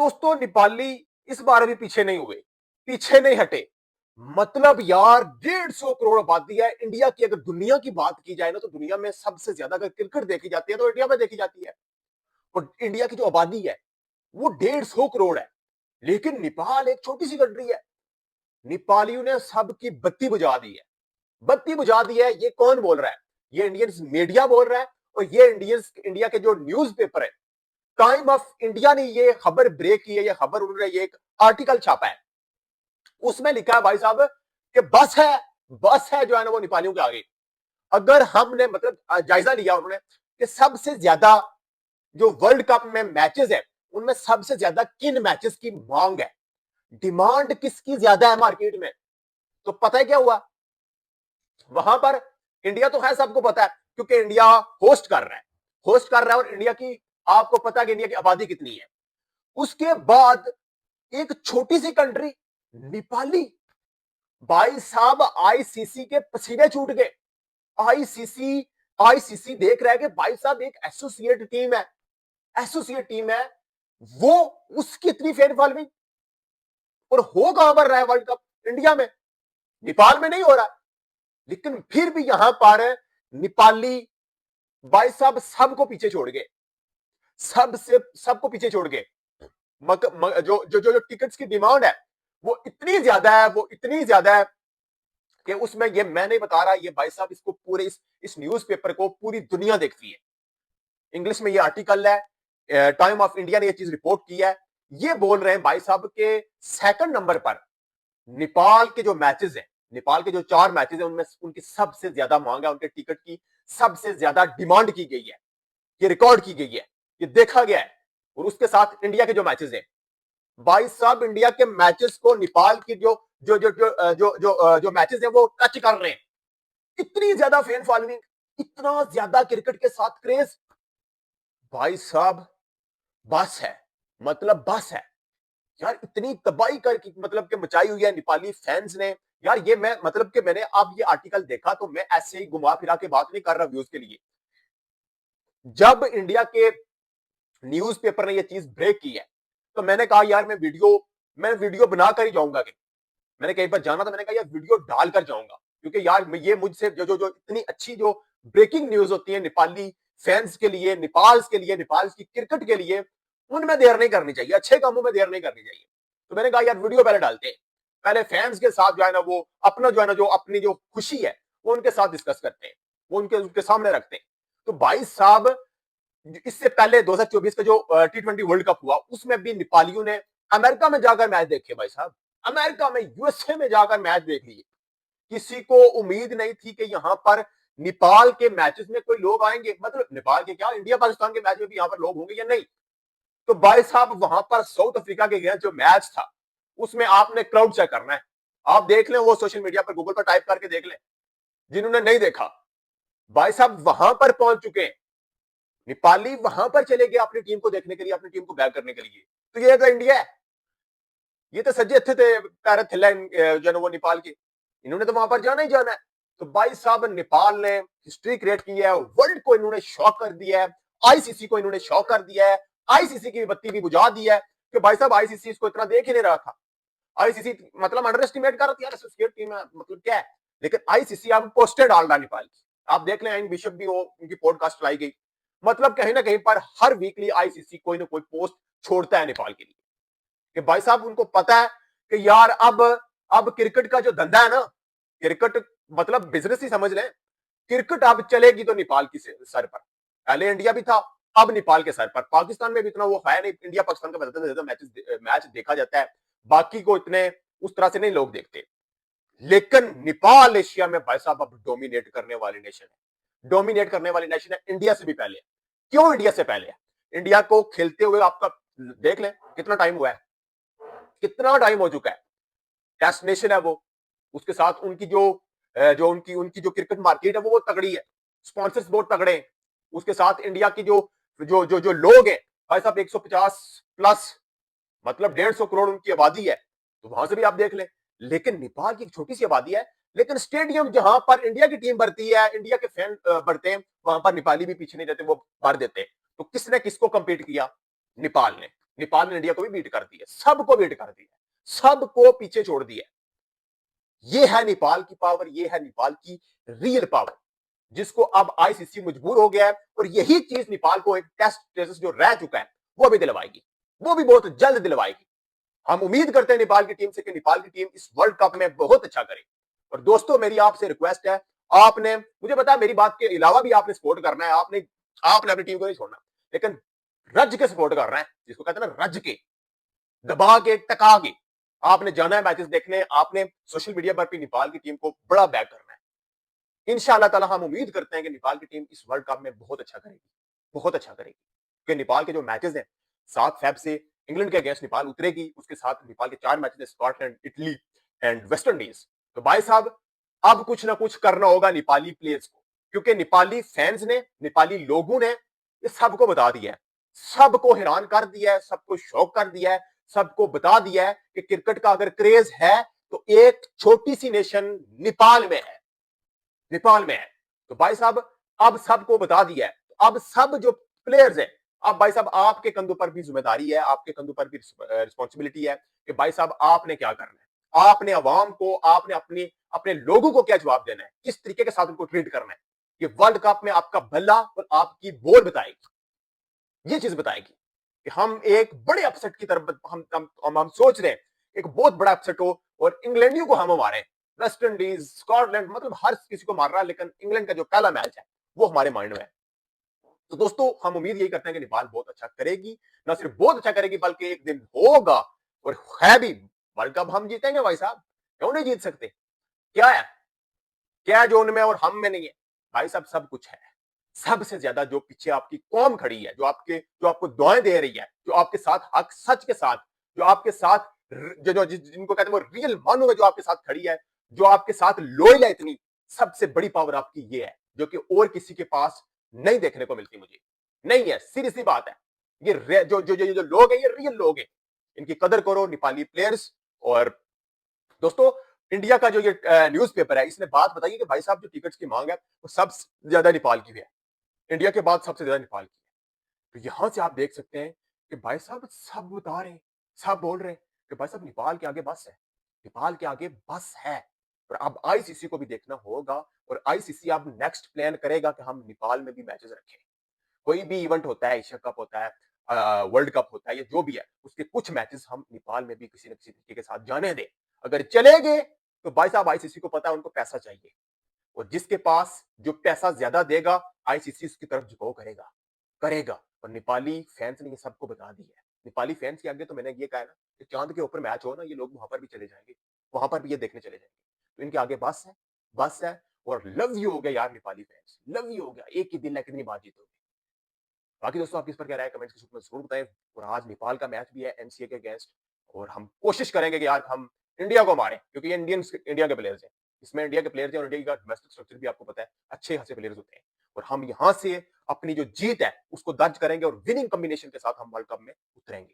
दोस्तों नेपाली इस बार भी पीछे नहीं हुए, पीछे नहीं हटे। मतलब यार 150 करोड़ आबादी है इंडिया की। अगर दुनिया की बात की जाए ना तो दुनिया में सबसे ज्यादा अगर क्रिकेट देखी जाती है तो इंडिया में देखी जाती है। और इंडिया की जो आबादी है वो 150 करोड़ है। लेकिन नेपाल एक छोटी सी कंट्री है। नेपालियों ने सबकी बत्ती बुझा दी है। बत्ती बुझा दी है। ये कौन बोल रहा है? ये इंडियन मीडिया बोल रहा है। और ये इंडिया के जो न्यूज पेपर है, टाइम ऑफ इंडिया ने ये खबर ब्रेक की है। ये खबर उन्होंने ये एक आर्टिकल छापा है। उसमें लिखा है भाई साहब कि बस है जो है ना वो नेपालियों के आगे। अगर हमने मतलब जायजा लिया उन्होंने कि सबसे ज्यादा जो वर्ल्ड कप में मैचेस है उनमें सबसे ज्यादा किन मैचेस की मांग है, डिमांड किसकी ज्यादा है मार्केट में। तो पता है क्या हुआ वहां पर? इंडिया तो है, सबको पता है क्योंकि इंडिया होस्ट कर रहा है और इंडिया की आपको पता है कि इंडिया की आबादी कितनी है। उसके बाद एक छोटी सी कंट्री नेपाली, भाई साहब आईसीसी के पसीने छूट गए। आईसीसी आईसीसी देख रहा है कि भाई साहब एक एसोसिएट टीम है वो, उसकी इतनी फैन फॉलोइंग। और हो कहां पर रहा है वर्ल्ड कप? इंडिया में, नेपाल में नहीं हो रहा। लेकिन फिर भी यहां पर नेपाली भाई साहब सबको पीछे छोड़ गए। सबको पीछे छोड़ गए। जो टिकट्स की डिमांड है वो इतनी ज्यादा है कि उसमें ये मैं नहीं बता रहा, ये भाई साहब इसको पूरे इस न्यूज़पेपर को पूरी दुनिया देखती है। इंग्लिश में ये आर्टिकल है, टाइम ऑफ इंडिया ने ये चीज रिपोर्ट की है। ये बोल रहे हैं भाई साहब के सेकंड नंबर पर नेपाल के जो मैचेस हैं, नेपाल के जो 4 मैचेस हैं उनमें उनकी सबसे ज्यादा मांग है, उनके टिकट की सबसे ज्यादा डिमांड की गई है। ये रिकॉर्ड की गई है, ये देखा गया है। और उसके साथ इंडिया के जो मैचेस हैं, भाई साहब इंडिया के मैचेस को नेपाल की जो मैचेस हैं वो टच कर रहे हैं। इतनी ज्यादा फैन फॉलोइंग, इतना ज्यादा क्रिकेट के साथ क्रेज। भाई साहब बस है, मतलब बस है यार। इतनी तबाही कर मतलब के मचाई हुई है नेपाली फैंस ने। यार ये मैं मतलब कि मैंने अब ये आर्टिकल देखा तो मैं ऐसे ही घुमा फिरा के बात नहीं कर रहा व्यूज के लिए। जब इंडिया के न्यूज़पेपर ने ये चीज ब्रेक की है तो मैंने कहा यार मैं वीडियो बनाकर ही जाऊंगा। कि मैंने कहीं पर जाना था, मैंने कहा यार वीडियो डालकर जाऊंगा क्योंकि यार ये मुझसे जो इतनी अच्छी जो ब्रेकिंग न्यूज होती है नेपाली फैंस के लिए, नेपाल की क्रिकेट के लिए, उनमें देर नहीं करनी चाहिए, अच्छे कामों में देर नहीं करनी चाहिए। तो मैंने कहा यार वीडियो पहले डालते हैं, पहले फैंस के साथ जो है ना वो अपना जो है ना जो अपनी जो खुशी है वो उनके साथ डिस्कस करते हैं, वो उनके सामने रखते हैं। तो भाई साहब इससे पहले 2024 का जो T20 वर्ल्ड कप हुआ उसमें भी नेपालियों ने अमेरिका में जाकर मैच देखे। भाई साहब अमेरिका में, यूएसए में जाकर मैच देख लिए। किसी को उम्मीद नहीं थी कि यहां पर नेपाल के मैचेस में कोई लोग आएंगे। मतलब नेपाल के क्या, इंडिया पाकिस्तान के मैच में भी यहां पर लोग होंगे या नहीं। तो भाई साहब वहां पर साउथ अफ्रीका के अगेंस्ट जो मैच था उसमें आपने क्राउड चेक करना है। आप देख लें, वो सोशल मीडिया पर गूगल पर टाइप करके देख लें जिन्होंने नहीं देखा। भाई साहब वहां पर पहुंच चुके हैं नेपाली, वहां पर चले गए अपनी टीम को देखने के लिए, अपनी टीम को बैक करने के लिए। तो ये तो इंडिया है, ये तो सज्जे थे पैर थिल्ला जो वो नेपाल के, इन्होंने तो वहां पर जाना ही जाना है। तो भाई साहब नेपाल ने हिस्ट्री क्रिएट की है, वर्ल्ड को इन्होंने शॉक कर दिया है, आईसीसी को इन्होंने शॉक कर दिया है, आईसीसी की बत्ती भी बुझा दी है कि भाई साहब आईसीसी इसको इतना देख ही नहीं रहा था। आईसीसी मतलब अंडर एस्टिमेट कर रहा था यार, एसोसिएट टीम है मतलब क्या है। लेकिन आईसीसी अब पोस्टर डाल रहा नेपाल की। आप देख लें, बिशप भी वो उनकी पॉडकास्ट लाई गई। मतलब कहीं ना कहीं पर हर वीकली आईसीसी कोई ना कोई पोस्ट छोड़ता है नेपाल के लिए कि भाई साहब उनको पता है कि यार अब क्रिकेट का जो धंधा है ना, क्रिकेट मतलब बिजनेस ही समझ लें, क्रिकेट अब चलेगी तो नेपाल की सर पर। पहले इंडिया भी था, अब नेपाल के सर पर। पाकिस्तान में भी इतना वो है नहीं, इंडिया पाकिस्तान का ज्यादा मैच देखा जाता है, बाकी को इतने उस तरह से नहीं लोग देखते। लेकिन नेपाल एशिया में भाई साहब अब डोमिनेट करने वाली नेशन है, डोमिनेट करने वाली नेशन है, इंडिया से भी पहले। क्यों इंडिया से पहले? इंडिया को खेलते हुए आपका देख लें कितना टाइम हुआ है, कितना टाइम हो चुका है। टेस्ट नेशन है वो, उसके साथ उनकी जो उनकी जो क्रिकेट मार्केट है वो बहुत तगड़ी है, स्पॉन्सर्स बहुत तगड़े हैं। उसके साथ इंडिया की जो लोग हैं भाई साहब 150 प्लस, मतलब 150 करोड़ उनकी आबादी है। तो वहां से भी आप देख लें। लेकिन नेपाल की एक छोटी सी आबादी है, लेकिन स्टेडियम जहां पर इंडिया की टीम भरती है, इंडिया के फैन भरते हैं, वहां पर नेपाली भी पीछे नहीं रहते, वो भर देते हैं। तो किसने किसको कंपीट किया? नेपाल ने। नेपाल ने इंडिया को भी बीट कर दिया, सबको बीट कर दिया, सबको पीछे छोड़ दिया। ये है नेपाल की पावर, ये है नेपाल की रियल पावर, जिसको अब आईसीसी मजबूर हो गया है। और यही चीज नेपाल को एक टेस्ट स्टेटस जो रह चुका है वो भी दिलवाएगी, वो भी बहुत जल्द दिलवाएगी। हम उम्मीद करते हैं नेपाल की टीम से कि नेपाल की टीम इस वर्ल्ड कप में बहुत अच्छा करे। और दोस्तों मेरी आपसे रिक्वेस्ट है, आपने, मुझे पता है मेरी बात के अलावा भी आपने सपोर्ट करना है, आपने आपने अपनी टीम को नहीं छोड़ना, लेकिन रज के सपोर्ट करना है, जिसको कहते हैं ना रज के, दबा के, टका के आपने जाना है मैचेस देखने, आपने सोशल मीडिया पर भी नेपाल की टीम को बड़ा बैक करना है। इंशाअल्लाह ताला हम उम्मीद करते हैं कि नेपाल की टीम इस वर्ल्ड कप में बहुत अच्छा करेगी, बहुत अच्छा करेगी। क्योंकि नेपाल के जो मैचेस हैं, 7 फेब से इंग्लैंड के अगेंस्ट नेपाल उतरेगी, उसके साथ नेपाल के 4 मैचेस हैं, Scotland, Italy and West Indies. तो भाई साहब अब कुछ ना कुछ करना होगा नेपाली प्लेयर्स को, क्योंकि नेपाली फैंस ने, नेपाली लोगों ने ये सबको बता दिया है, सबको हैरान कर दिया है, सबको शौक कर दिया है, सबको बता दिया है कि क्रिकेट का अगर क्रेज है तो एक छोटी सी नेशन नेपाल में है, नेपाल में है। तो भाई साहब अब सबको बता दिया है, अब सब जो प्लेयर्स हैं, अब भाई साहब आपके कंधों पर भी जिम्मेदारी है, आपके कंधों पर भी रिस्पॉन्सिबिलिटी है कि भाई साहब आपने क्या करना है, आपने अवाम को, आपने अपने अपने लोगों को क्या जवाब देना है, किस तरीके के साथ उनको ट्रीट करना है। ये वर्ल्ड कप में आपका भला और आपकी बोल बताएगी, ये चीज बताएगी कि हम एक बड़े अपसेट की तरफ हम सोच रहे हैं, एक बहुत बड़ा अपसेट हो और इंग्लैंडियों को हम मारे, वेस्ट इंडीज, स्कॉटलैंड, मतलब हर किसी को मार रहा है, लेकिन इंग्लैंड का जो पहला मैच है वो हमारे माइंड में है। तो दोस्तों हम उम्मीद यही करते हैं कि नेपाल बहुत अच्छा करेगी, ना सिर्फ बहुत अच्छा करेगी बल्कि एक दिन होगा और है भी, वर्ल्ड कप हम जीतेंगे भाई साहब, क्यों नहीं जीत सकते। क्या है, क्या है जो उनमें और हम में नहीं है, भाई साहब सब कुछ है। सबसे ज्यादा जो पीछे आपकी कौम खड़ी है, जो आपको दुआएं दे रही है, जो आपके साथ हक सच के साथ, जो आपके साथ जिनको कहते हैं वो रियल मानो में जो आपके साथ खड़ी है, जो आपके साथ लॉयल है, इतनी सबसे बड़ी पावर आपकी ये है, जो कि और किसी के पास नहीं देखने को मिलती, मुझे नहीं है, सीधी सी बात है। ये जो लोग हैं, ये रियल लोग हैं, इनकी कदर करो नेपाली प्लेयर्स। और दोस्तों इंडिया का जो ये न्यूज़पेपर है, इसने बात बताई कि भाई साहब जो टिकट्स की मांग है वो सबसे ज्यादा नेपाल की भी है, इंडिया के बाद सबसे ज्यादा नेपाल की है। तो यहां से आप देख सकते हैं कि भाई साहब सब बता रहे हैं, सब बोल रहे हैं कि भाई साहब नेपाल के आगे बस है, नेपाल के आगे बस है। और अब आईसीसी को भी देखना होगा, और आईसीसी अब नेक्स्ट प्लान करेगा कि हम नेपाल में भी मैचेस रखें। कोई भी इवेंट होता है, एशिया कप होता है, वर्ल्ड कप होता है, या जो भी है, उसके कुछ मैचेस हम नेपाल में भी किसी न किसी तरीके के साथ जाने दें। अगर चले गए तो भाई साहब आईसीसी को पता है उनको पैसा चाहिए, और जिसके पास जो पैसा ज्यादा देगा आईसीसी उसकी तरफ झुकाव करेगा, करेगा। और नेपाली फैंस ने ये सबको बता दी है, नेपाली फैंस के आगे तो मैंने ये कहा ना कि चांद के ऊपर मैच हो ना, ये लोग वहां पर भी चले जाएंगे, वहां पर भी ये देखने चले जाएंगे। तो इनके आगे बस है, बस है। और लव यू हो गया यार नेपाली फैंस, लव यू हो गया, एक ही दिल है, कितनी बात जीतोगे। बाकी दोस्तों आपकी इस पर क्या राय है, कमेंट्स के सूत्र में जरूर बताएं। और आज नेपाल का मैच भी है एमसीए के अगेंस्ट, और हम कोशिश करेंगे कि यार हम इंडिया को मारें, क्योंकि ये इंडिया के प्लेयर्स हैं, इसमें इंडिया के प्लेयर्स हैं, और इंडिया का डोमेस्टिक स्ट्रक्चर भी आपको पता है, अच्छे खासे प्लेयर्स होते हैं। और हम यहां से अपनी जो जीत है उसको दर्ज करेंगे, और विनिंग कॉम्बिनेशन के साथ हम वर्ल्ड कप में उतरेंगे।